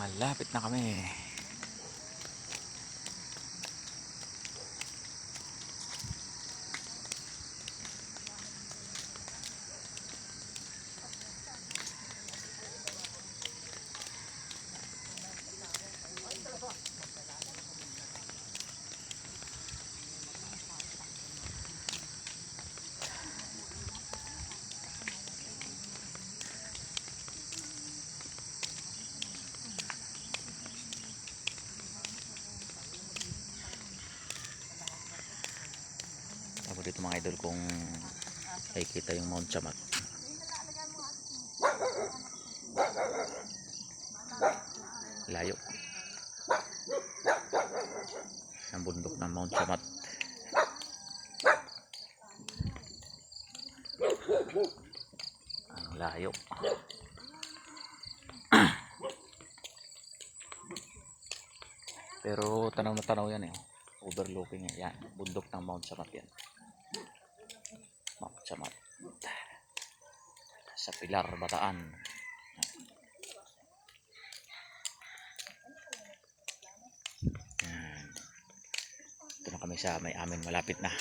Malapit na kami. Tapos dito mga idol, kung nakikita yung Mount Chamat, layo ang bundok ng Mount Chamat. Ang layo. Pero tanaw na tanaw yan eh. Overlooking yan. Bundok ng Mount Chamat yan. Mount Chamat. Sa Pilar, Bataan. Yan. Ito na kami sa may amin, malapit na.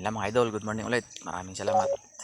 Yan lang mga idol. Good morning ulit. Maraming salamat.